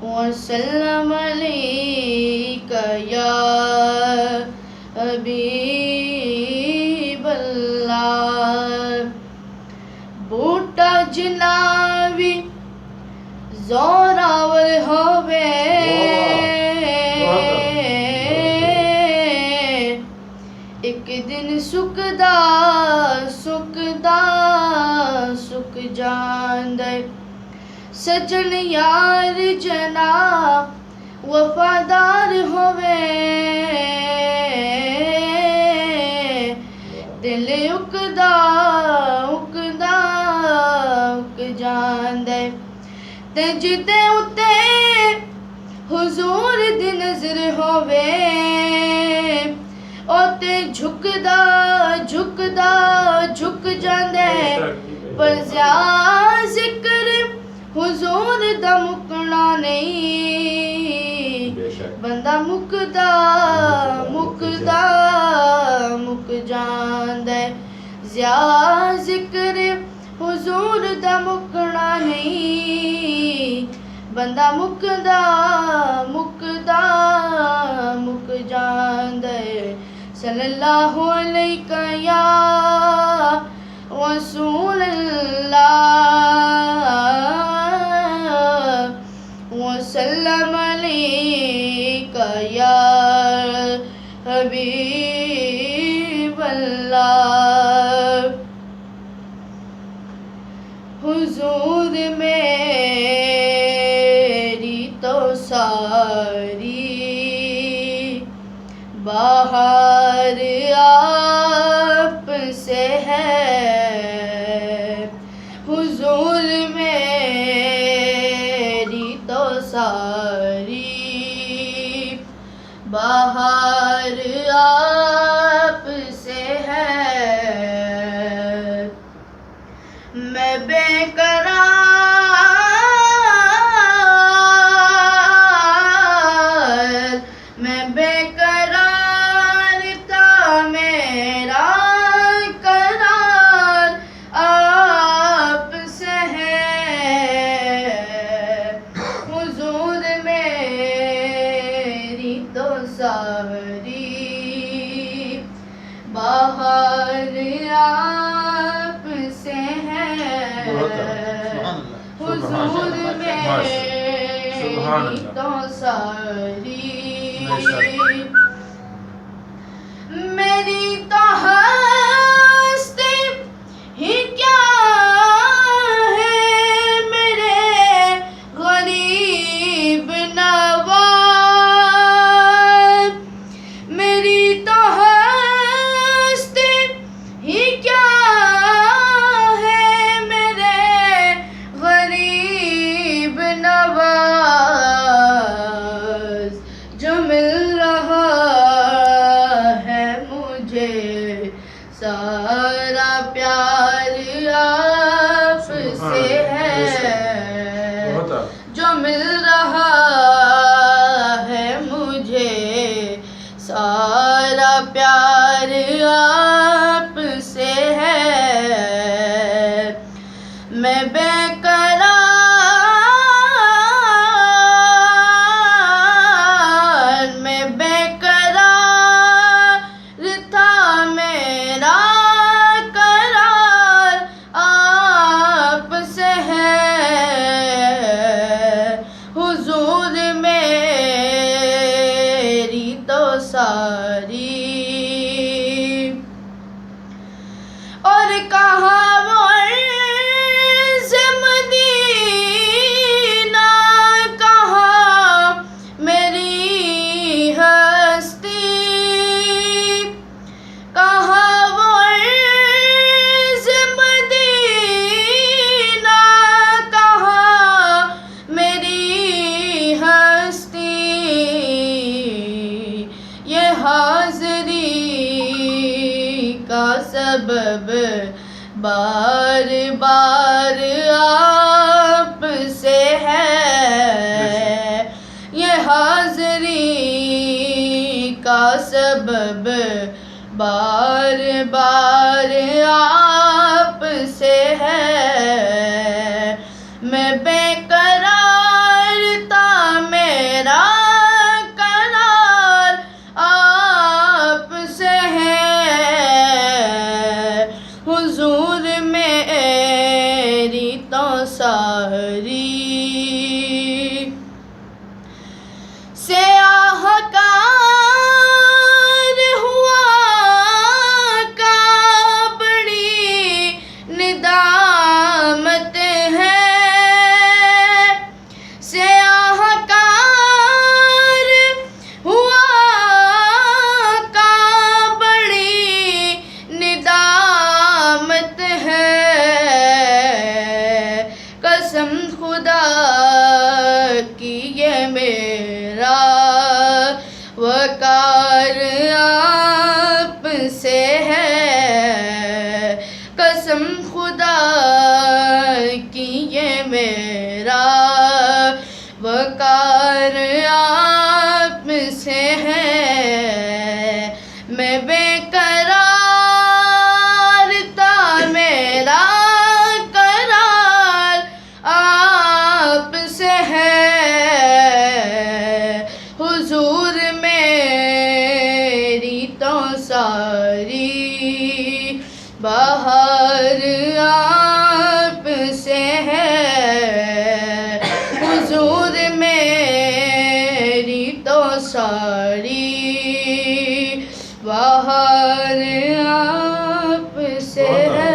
वसल्लम अलैका या हबीबल्लाह। बूटा जनाबी जोरावर होवे, एक दिन सुकदा सुकदा सुक जांदे। सजन यार जना वफादार होवे, दिल उकदा उकदा उक जांदे। ते जिदे उते हुजूर दी नजर होवे, ओते झुकदा झुकदा झुक जांदे। पर जिक्र हुजूर दा मुकना नहीं, बंदा मुकदा मुकदा मुक जांदा। ज़िया जिक्र हुजूर दा मुकना नहीं, बंदा मुकदा मुकदा मुक जांदा। सल्लल्लाहु अलैका या रसूल अल्लाह, वसल्लम अलैका या हबीबल्लाह। हुजूर मेरी तो सारी बाहर आप से है, हुजूर मेरी तो सारी बाहर आप से है। मैं बेकरार था, मेरा करार आप से है। हुजूर मेरी तो सारी बाहर आप से है, हुजूर मेरी तो सारी मेरी तो हस्ती ही क्या है, मेरे गरीब नवाज। मेरी तो हस्ती ही क्या है, मेरे गरीब नवाज। जो मिल रहा है मुझे सारा प्यार आपसे है, जो मिल रहा है मुझे सारा प्यार आपसे है। मैं बेकरार था, मेरा करार आपसे है। हुजूर मेरी तो सारी और कहाँ वो मदीना, कहाँ मेरी हस्ती, कहाँ वो मदीना, कहाँ मेरी हस्ती। ये हाज़री का सबब बार बार आपसे है, ये हाज़री का सबब बार बार सारी स्याहकार हुआ का बड़ी निदामत है। स्याहकार हुआ का बड़ी निदामत है। कसम खुदा की ये मेरा वकार आप से है। कसम खुदा की ये मेरा वकार आप से है। मैं बेकरार था, मेरा करार आप से है। हुजूर मेरी तो सारी बहार आप से है। हुजूर मेरी तो सारी बहार आप से है।